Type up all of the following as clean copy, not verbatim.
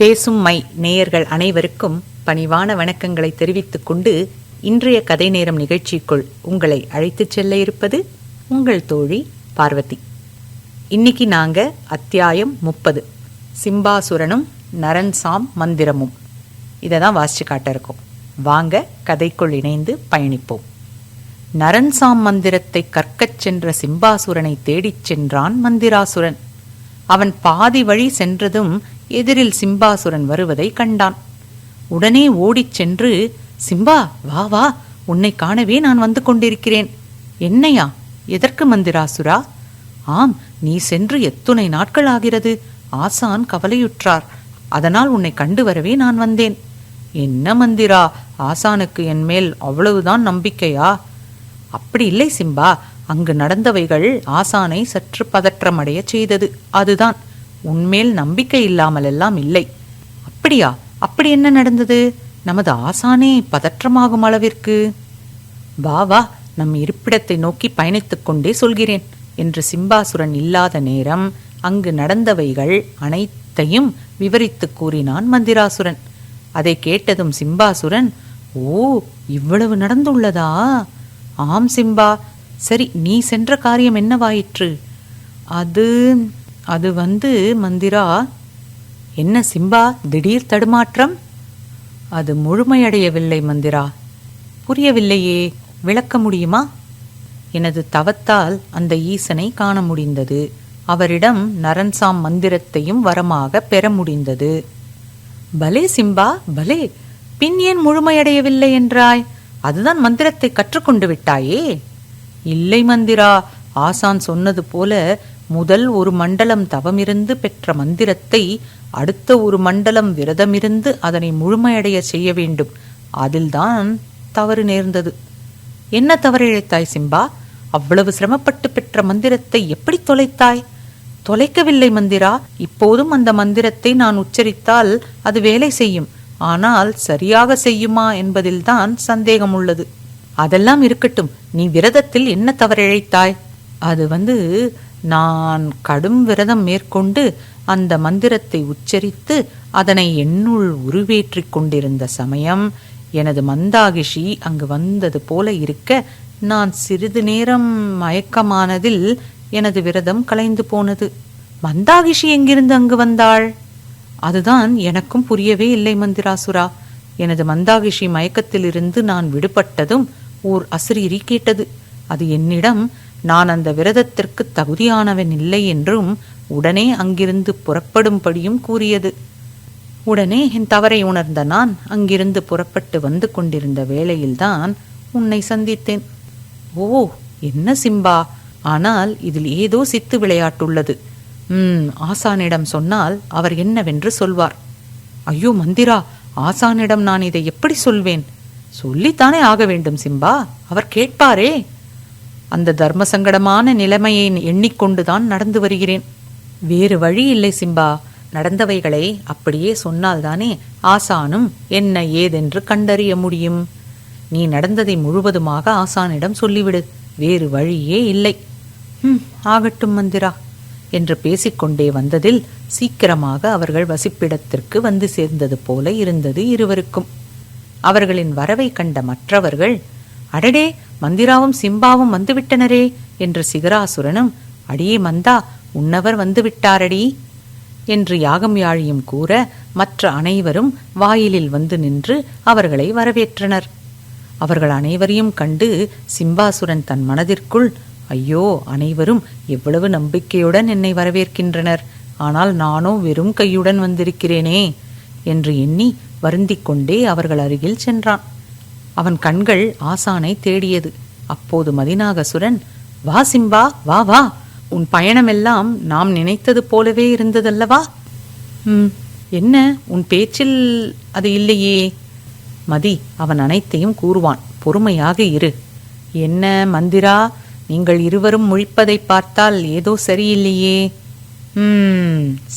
பேசும் மை நேயர்கள் அனைவருக்கும் பணிவான வணக்கங்களை தெரிவித்துக் கொண்டு இன்றைய கதை நேரம் நிகழ்ச்சிக்குள் உங்களை அழைத்துச் செல்ல இருப்பது உங்கள் தோழி பார்வதி. இன்னைக்கு நாங்க அத்தியாயம் 30 சிம்பாசுரனும் நரன்சாம் மந்திரமும் இதை தான் வாசிச்சு காட்ட இருக்கோம். வாங்க கதைக்குள் இணைந்து பயணிப்போம். நரன்சாம் மந்திரத்தை கற்கச் சென்ற சிம்பாசுரனை தேடிச் சென்றான் மந்திராசுரன். அவன் பாதி வழி சென்றதும் எதிரில் சிம்பாசுரன் வருவதை கண்டான். உடனே ஓடிச் சென்று, சிம்பா வா வா, உன்னை காணவே நான் வந்து கொண்டிருக்கிறேன். என்னையா? எதற்கு மந்திராசுரா? ஆம், நீ சென்று எத்துணை நாட்கள் ஆகிறது. ஆசான் கவலையுற்றார். அதனால் உன்னை கண்டு வரவே நான் வந்தேன். என்ன மந்திரா, ஆசானுக்கு என் மேல் அவ்வளவுதான் நம்பிக்கையா? அப்படி இல்லை சிம்பா, அங்கு நடந்தவைகள் ஆசானை சற்று பதற்றமடைய செய்தது. அதுதான், உன்மேல் நம்பிக்கை இல்லாமல் எல்லாம் இல்லை. அப்படியா? அப்படி என்ன நடந்தது? நமது ஆசானே பதற்றமாகும் அளவிற்கு? வா வா, நம் இருப்பிடத்தை நோக்கி பயணித்துக் கொண்டே சொல்கிறேன் என்று சிம்பாசுரன் இல்லாத நேரம் அங்கு நடந்தவைகள் அனைத்தையும் விவரித்து கூறினான் மந்திராசுரன். அதை கேட்டதும் சிம்பாசுரன், ஓ, இவ்வளவு நடந்துள்ளதா? ஆம் சிம்பா. சரி, நீ சென்ற காரியம் என்னவாயிற்று? அது மந்திரா. என்ன சிம்பா, திடீர் தடுமாற்றம்? அது முழுமையடையவில்லை மந்திரா. புரியவில்லையே, விளக்க முடியுமா? எனது தவத்தால் அந்த ஈசனை காண முடிந்தது. அவரிடம் நரன்சாம் மந்திரத்தையும் வரமாக பெற முடிந்தது. பலே சிம்பா, பலே. பின் ஏன் முழுமையடையவில்லை என்றாய்? அதுதான் மந்திரத்தை கற்றுக்கொண்டு விட்டாயே. இல்லை மந்திரா, ஆசான் சொன்னது போல முதல் ஒரு மண்டலம் தவமிருந்து பெற்ற மந்திரத்தை அடுத்த ஒரு மண்டலம் விரதமிருந்து அதனை முழுமையடைய செய்ய வேண்டும். அதில்தான் தவறு நேர்ந்தது. என்ன தவறு இழைத்தாய் சிம்பா? அவ்வளவு சிரமப்பட்டு பெற்ற மந்திரத்தை எப்படி தொலைத்தாய்? தொலைக்கவில்லை மந்திரா. இப்போதும் அந்த மந்திரத்தை நான் உச்சரித்தால் அது வேலை செய்யும். ஆனால் சரியாக செய்யுமா என்பதில்தான் சந்தேகம் உள்ளது. அதெல்லாம் இருக்கட்டும், நீ விரதத்தில் என்ன தவறிழைத்தாய்? அது நான் கடும் விரதம் மேற்கொண்டு அந்த மந்திரத்தை உச்சரித்து அதனை என்னுள் உருவேற்றிக் கொண்டிருந்த சமயம் எனது மந்தாகிஷி அங்கு வந்தது போல இருக்க நான் சிறிது நேரம் மயக்கமானதில் எனது விரதம் கலைந்து போனது. மந்தாகிஷி எங்கிருந்து அங்கு வந்தாள்? அதுதான் எனக்கும் புரியவே இல்லை மந்திராசுரா. எனது மந்தாகிஷி மயக்கத்திலிருந்து நான் விடுபட்டதும் ஓர் அசரீரி கேட்டது. அது என்னிடம் நான் அந்த விரதத்திற்கு தகுதியானவன் இல்லை என்றும் உடனே அங்கிருந்து புறப்படும்படியும் கூறியது. உடனே என் தவறை உணர்ந்த நான் அங்கிருந்து புறப்பட்டு வந்து கொண்டிருந்த வேளையில்தான் உன்னை சந்தித்தேன். ஓ, என்ன சிம்பா, ஆனால் இதில் ஏதோ சித்து விளையாட்டுள்ளது. ஆசானிடம் சொன்னால் அவர் என்னவென்று சொல்வார். ஐயோ மந்திரா, ஆசானிடம் நான் இதை எப்படி சொல்வேன்? சொல்லித்தானே ஆக வேண்டும் சிம்பா, அவர் கேட்பாரே. அந்த தர்ம சங்கடமான நிலைமையை எண்ணிக்கொண்டுதான் நடந்து வருகிறேன். வேறு வழி இல்லை சிம்பா. நடந்தவைகளை அப்படியே சொன்னால்தானே ஆசானும் என்ன ஏதென்று கண்டறிய முடியும். நீ நடந்ததை முழுவதுமாக ஆசானிடம் சொல்லிவிடு. வேறு வழியே இல்லை. ஆகட்டும் மந்திரா என்று பேசிக்கொண்டே வந்ததில் சீக்கிரமாக அவர்கள் வசிப்பிடத்திற்கு வந்து சேர்ந்தது போல இருந்தது இருவருக்கும். அவர்களின் வரவை கண்ட மற்றவர்கள், அடடே, மந்திராவும் சிம்பாவும் வந்துவிட்டனரே என்று சிகராசுரனும், அடியே மந்தா, உன்னவர் வந்துவிட்டாரடி என்று யாகம் யாழியும் கூற மற்ற அனைவரும் வாயிலில் வந்து நின்று அவர்களை வரவேற்றனர். அவர்கள் அனைவரையும் கண்டு சிம்பாசுரன் தன் மனதிற்குள், ஐயோ, அனைவரும் எவ்வளவு நம்பிக்கையுடன் என்னை வரவேற்கின்றனர், ஆனால் நானோ வெறும் கையுடன் வந்திருக்கிறேனே என்று எண்ணி வருந்திக் கொண்டே அவர்கள் அருகில் சென்றான். அவன் கண்கள் ஆசானை தேடியது. அப்போது மதிநாகசுரன், வா சிம்பா, வா வா, உன் பயணமெல்லாம் நாம் நினைத்தது போலவே இருந்ததல்லவா? என்ன, உன் பேச்சில் அது இல்லையே. மதி, அவன் அனைத்தையும் கூறுவான், பொறுமையாக இரு. என்ன மந்திரா, நீங்கள் இருவரும் முழிப்பதை பார்த்தால் ஏதோ சரியில்லையே.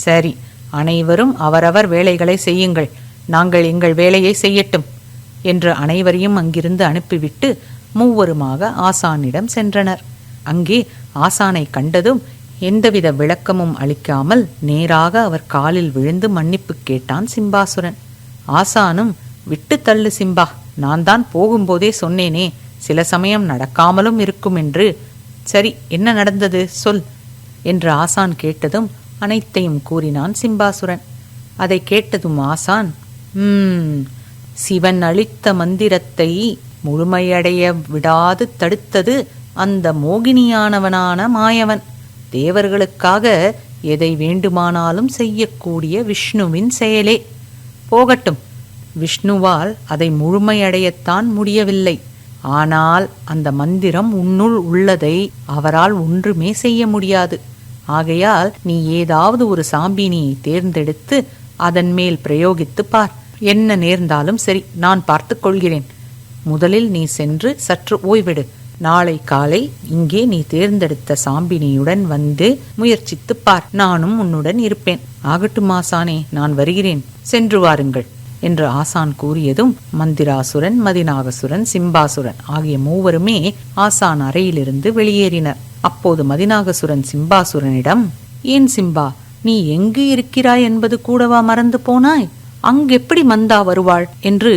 சரி, அனைவரும் அவரவர் வேலைகளை செய்யுங்கள், நாங்கள் எங்கள் வேலையை செய்யட்டும் என்று அனைவரையும் அங்கிருந்து அனுப்பிவிட்டு மூவருமாக ஆசானிடம் சென்றனர். அங்கே ஆசானை கண்டதும், எந்தவித விளக்கமும் அளிக்காமல் நேராக அவர் காலில் விழுந்து மன்னிப்பு கேட்டான் சிம்பாசுரன். ஆசானும், விட்டு தள்ளு சிம்பா, நான் தான் போகும்போதே சொன்னேனே, சில சமயம் நடக்காமலும் இருக்கும் என்று. சரி, என்ன நடந்தது சொல் என்று ஆசான் கேட்டதும் அனைத்தையும் கூறினான் சிம்பாசுரன். அதை கேட்டதும் ஆசான், சிவன் அளித்த மந்திரத்தை முழுமையடைய விடாது தடுத்தது அந்த மோகினியானவனான மாயவன். தேவர்களுக்காக எதை வேண்டுமானாலும் செய்யக்கூடிய விஷ்ணுவின் செயலே. போகட்டும், விஷ்ணுவால் அதை முழுமையடையத்தான் முடியவில்லை. ஆனால் அந்த மந்திரம் உன்னுள் உள்ளதை அவரால் ஒன்றுமே செய்ய முடியாது. ஆகையால் நீ ஏதாவது ஒரு சாம்பினியை தேர்ந்தெடுத்து அதன் மேல் பிரயோகித்து பார். என்ன நேர்ந்தாலும் சரி, நான் பார்த்துக் கொள்கிறேன். முதலில் நீ சென்று சற்று ஓய்விடு. நாளை காலை இங்கே நீ தேர்ந்தெடுத்த சாம்பினியுடன் வந்து முயற்சித்து பார். நானும் உன்னுடன் இருப்பேன். ஆகட்டும் ஆசானே, நான் வருகிறேன், சென்று வாருங்கள் என்று ஆசான் கூறியதும் மந்திராசுரன், மதிநாகசுரன், சிம்பாசுரன் ஆகிய மூவருமே ஆசான் அறையிலிருந்து வெளியேறினர். அப்போது மதிநாகசுரன் சிம்பாசுரனிடம், ஏன் சிம்பா, நீ எங்கு இருக்கிறாய் என்பது கூடவா மறந்து போனாய்? அங்கெப்படி மந்தா வருவாள் என்று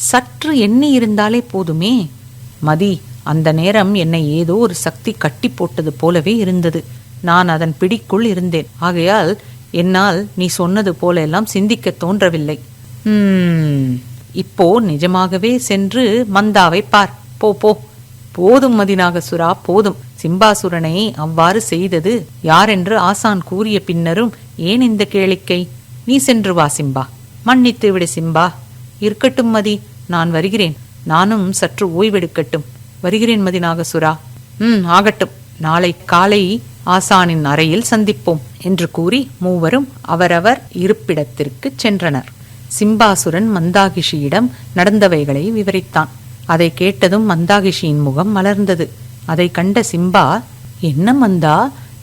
சற்று எண்ணி இருந்தாலே போதுமே. மதி, அந்த நேரம் என்னை ஏதோ ஒரு சக்தி கட்டி போட்டது போலவே இருந்தது. நான் அதன் பிடிக்குள் இருந்தேன். ஆகையால் என்னால் நீ சொன்னது போல எல்லாம் சிந்திக்க தோன்றவில்லை. இப்போ நிஜமாகவே சென்று மந்தாவை பார். போ போ. போதும் மதிநாகசுரா, போதும். சிம்பாசுரனை அவ்வாறு செய்தது யாரென்று ஆசான் கூறிய பின்னரும் ஏன் இந்த கேளிக்கை? நீ சென்று வா சிம்பா. மன்னித்து விடு சிம்பா. இருக்கட்டும் மதி, நான் வருகிறேன். நானும் சற்று ஓய்வெடுக்கட்டும். வருகிறேன் மதிநாகசுரா. ஆகட்டும். நாளை காலை ஆசானின் அறையில் சந்திப்போம் என்று கூறி மூவரும் அவரவர் இருப்பிடத்திற்கு சென்றனர். சிம்பாசுரன் மந்தாகிஷியிடம் நடந்தவைகளை விவரித்தான். அதை கேட்டதும் மந்தாகிஷியின் முகம் மலர்ந்தது. அதை கண்ட சிம்பா, என்ன மந்தா,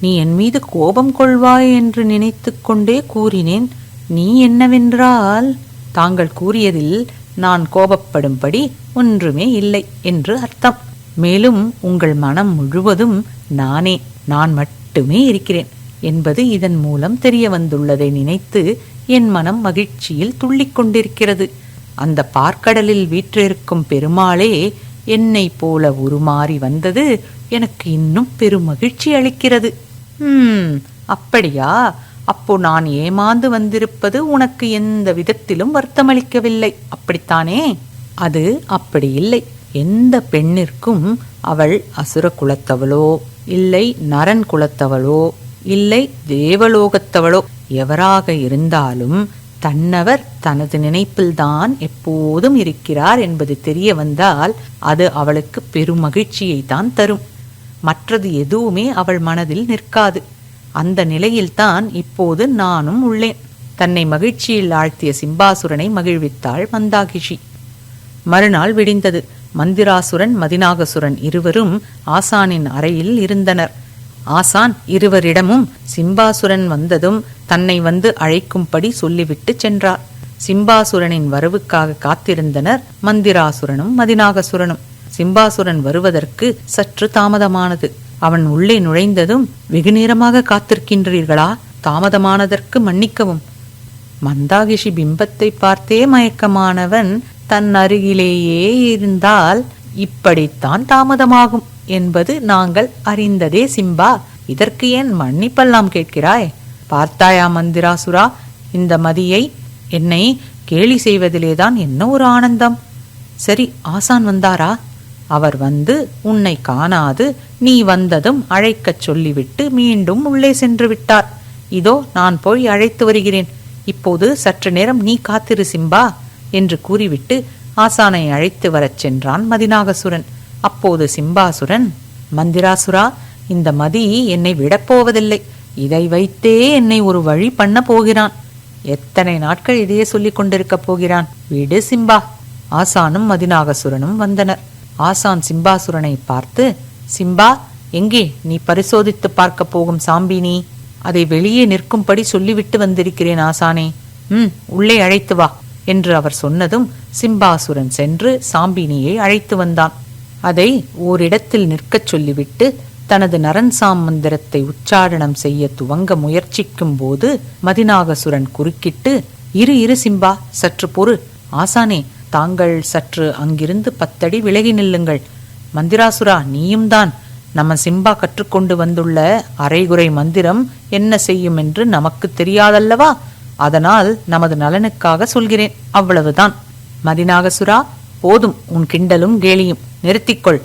நீ என் மீது கோபம் கொள்வாய் என்று நினைத்து கொண்டே கூறினேன். நீ என்னவென்றால், தாங்கள் கூறியதில் நான் கோபப்படும்படி ஒன்றுமே இல்லை என்று அர்த்தம். மேலும் உங்கள் மனம் முழுவதும் நான் மட்டுமே இருக்கிறேன் என்பது இதன் மூலம் தெரிய வந்துள்ளதை நினைத்து என் மனம் மகிழ்ச்சியில் துள்ளிக் கொண்டிருக்கிறது. அந்த பார்க்கடலில் வீற்றிருக்கும் பெருமாளே என்னை போல உருமாறி வந்தது எனக்கு இன்னும் பெருமகிழ்ச்சி அளிக்கிறது. அப்படியா? அப்போ நான் ஏமாந்து வந்திருப்பது உனக்கு எந்த விதத்திலும் வருத்தமளிக்கவில்லை, அப்படித்தானே? அது அப்படி இல்லை. எந்த பெண்ணிற்கும் அவள் அசுர குலத்தவளோ இல்லை நரன் குலத்தவளோ இல்லை தேவலோகத்தவளோ எவராக இருந்தாலும் தன்னவர் தனது நினைப்பில்தான் எப்போதும் இருக்கிறார் என்பது தெரிய வந்தால் அது அவளுக்கு பெருமகிழ்ச்சியை தான் தரும். மற்றது எதுவுமே அவள் மனதில் நிற்காது. அந்த நிலையில்தான் இப்போது நானும் உள்ளேன். தன்னை மகிழ்ச்சியில் ஆழ்த்திய சிம்பாசுரனை மகிழ்வித்தாள் மந்தாகிஷி. மறுநாள் விடிந்தது. மந்திராசுரன், மதிநாகசுரன் இருவரும் ஆசானின் அறையில் இருந்தனர். ஆசான் இருவரிடமும் சிம்பாசுரன் வந்ததும் தன்னை வந்து அழைக்கும்படி சொல்லிவிட்டு சென்றார். சிம்பாசுரனின் வரவுக்காக காத்திருந்தனர் மந்திராசுரனும் மதிநாகசுரனும். சிம்பாசுரன் வருவதற்கு சற்று தாமதமானது. அவன் உள்ளே நுழைந்ததும், வெகு நேரமாக காத்திருக்கின்றீர்களா? தாமதமானதற்கு மன்னிக்கவும். மந்தாகிஷி பிம்பத்தை பார்த்தே மயக்கமானவன் தன் அருகிலேயே இருந்தால் இப்படித்தான் தாமதமாகும் என்பது நாங்கள் அறிந்ததே சிம்பா. இதற்கு ஏன் மன்னிப்பெல்லாம் கேட்கிறாய்? பார்த்தாயா மந்திராசுரா, இந்த மதியை என்னை கேலி செய்வதிலேதான் என்ன ஒரு ஆனந்தம். சரி, ஆசான் வந்தாரா? அவர் வந்து உன்னை காணாது நீ வந்ததும் அழைக்கச் சொல்லிவிட்டு மீண்டும் உள்ளே சென்று விட்டார். இதோ நான் போய் அழைத்து வருகிறேன். இப்போது சற்று நேரம் நீ காத்திரு சிம்பா என்று கூறிவிட்டு ஆசானை அழைத்து வரச் சென்றான் மதிநாகசுரன். அப்போது சிம்பாசுரன், மந்திராசுரா, இந்த மதி என்னை விடப்போவதில்லை. இதை வைத்தே என்னை ஒரு வழி பண்ண போகிறான். எத்தனை நாட்கள் இதையே சொல்லிக் கொண்டிருக்கப் போகிறான்? விடு சிம்பா. ஆசானும் மதிநாகசுரனும் வந்தனர். ஆசான் சிம்பாசுரனை பார்த்து, சிம்பா, எங்கே நீ பரிசோதித்து பார்க்க போகும் சாம்பினி? அதை வெளியே நிற்கும்படி சொல்லிவிட்டு வந்திருக்கிறேன் ஆசானே. உள்ளே அழைத்து வா என்று அவர் சொன்னதும் சிம்பாசுரன் சென்று சாம்பினியை அழைத்து வந்தான். அதை ஓரிடத்தில் நிற்கச் சொல்லிவிட்டு தனது நரன்சாம் மந்திரத்தை உச்சாரணம் செய்ய துவங்க முயற்சிக்கும் போது மதிநாகசுரன் குறுக்கிட்டு, இரு சிம்பா, சற்று பொறு. ஆசானே, தாங்கள் சற்று அங்கிருந்து 10 அடி விலகி நில்லுங்கள். மந்திராசுரா, நீயும் தான். நம்ம சிம்பா கற்றுக்கொண்டு வந்துள்ள அரைகுறை மந்திரம் என்ன செய்யும் என்று நமக்கு தெரியாதல்லவா? அதனால் நமது நலனுக்காக சொல்கிறேன், அவ்வளவுதான். மதிநாகசுரா, போதும் உன் கிண்டலும் கேலியும், நிறுத்திக்கொள்.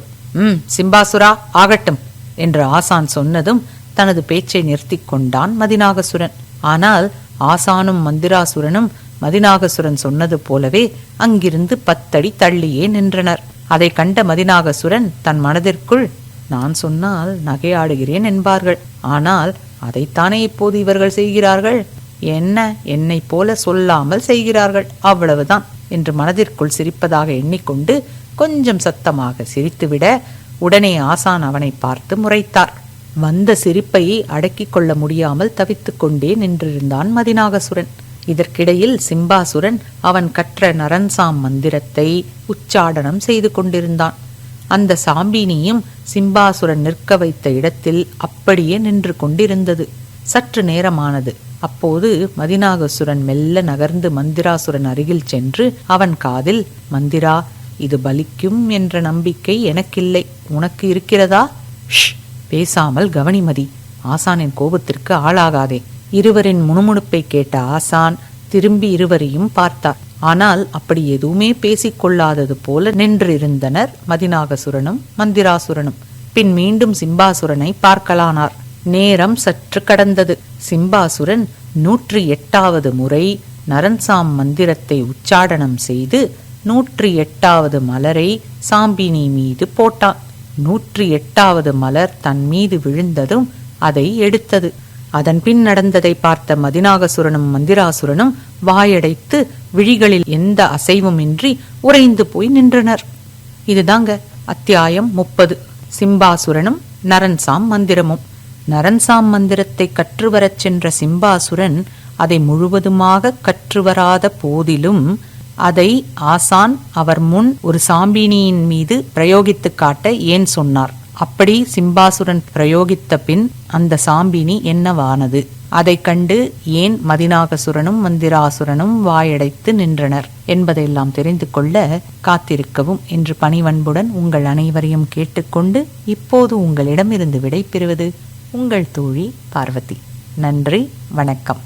சிம்பாசுரா, ஆகட்டும் என்று ஆசான் சொன்னதும் தனது பேச்சை நிறுத்தி கொண்டான் மதிநாகசுரன். ஆனால் ஆசானும் மந்திராசுரனும் மதிநாகசுரன் சொன்னது போலவே அங்கிருந்து 10 அடி தள்ளியே நின்றனர். அதை கண்ட மதிநாகசுரன் தன் மனதிற்குள், நான் சொன்னால் நகையாடுகிறேன் என்பார்கள், ஆனால் அதைத்தானே இப்போது இவர்கள் செய்கிறார்கள். என்னை போல சொல்லாமல் செய்கிறார்கள், அவ்வளவுதான் என்று மனதிற்குள் சிரிப்பதாக எண்ணிக்கொண்டு கொஞ்சம் சத்தமாக சிரித்துவிட, உடனே ஆசான் அவனை பார்த்து முறைத்தார். வந்த சிரிப்பை அடக்கிக் கொள்ள முடியாமல் தவித்துக் கொண்டே நின்றிருந்தான் மதிநாகசுரன். இதற்கிடையில் சிம்பாசுரன் அவன் கற்ற நரன்சாம் மந்திரத்தை உச்சாடனம் செய்து கொண்டிருந்தான். அந்த சாம்பினியும் சிம்பாசுரன் நிற்க வைத்த இடத்தில் அப்படியே நின்று கொண்டிருந்தது. சற்று நேரமானது. அப்போது மதிநாகசுரன் மெல்ல நகர்ந்து மந்திராசுரன் அருகில் சென்று அவன் காதில், மந்திரா, இது பலிக்கும் என்ற நம்பிக்கை எனக்கில்லை, உனக்கு இருக்கிறதா? பேசாமல் கவனிமதி, ஆசானின் கோபத்திற்கு ஆளாகாதே. இருவரின் முணுமுணுப்பை கேட்ட ஆசான் திரும்பி இருவரையும் பார்த்தார். ஆனால் அப்படி எதுவுமே பேசிக்கொள்ளாதது போல நின்றிருந்தனர் மதிநாகசுரனும் மந்திராசுரனும். பின் மீண்டும் சிம்பாசுரனை பார்க்கலானார். நேரம் சற்று கடந்தது. சிம்பாசுரன் 108வது முறை நரன்சாம் மந்திரத்தை உச்சாடனம் செய்து 108வது மலரை சாம்பினி மீது போட்டான். 108வது மலர் தன் மீது விழுந்ததும் அதை எடுத்தது. அதன் பின் நடந்ததை பார்த்த மதிநாகசுரனும் மந்திராசுரனும் வாயடைத்து விழிகளில் எந்த அசைவுமின்றி உறைந்து போய் நின்றனர். இதுதாங்க அத்தியாயம் 30. சிம்பாசுரனும் நரன்சாம் மந்திரமும். நரன்சாம் மந்திரத்தை கற்றுவரச் சென்ற சிம்பாசுரன் அதை முழுவதுமாக கற்றுவராத போதிலும் அதை ஆசான் அவர் முன் ஒரு சாம்பினியின் மீது பிரயோகித்து காட்ட ஏன் சொன்னார்? அப்படி சிம்பாசுரன் பிரயோகித்த பின் அந்த சாம்பினி என்னவானது? அதை கண்டு ஏன் மதிநாகசுரனும் மந்திராசுரனும் வாயடைத்து நின்றனர் என்பதையெல்லாம் தெரிந்து கொள்ள காத்திருக்கவும் என்று பணிவன்புடன் உங்கள் அனைவரையும் கேட்டுக்கொண்டு இப்போது உங்களிடமிருந்து விடை பெறுவது உங்கள் தோழி பார்வதி. நன்றி, வணக்கம்.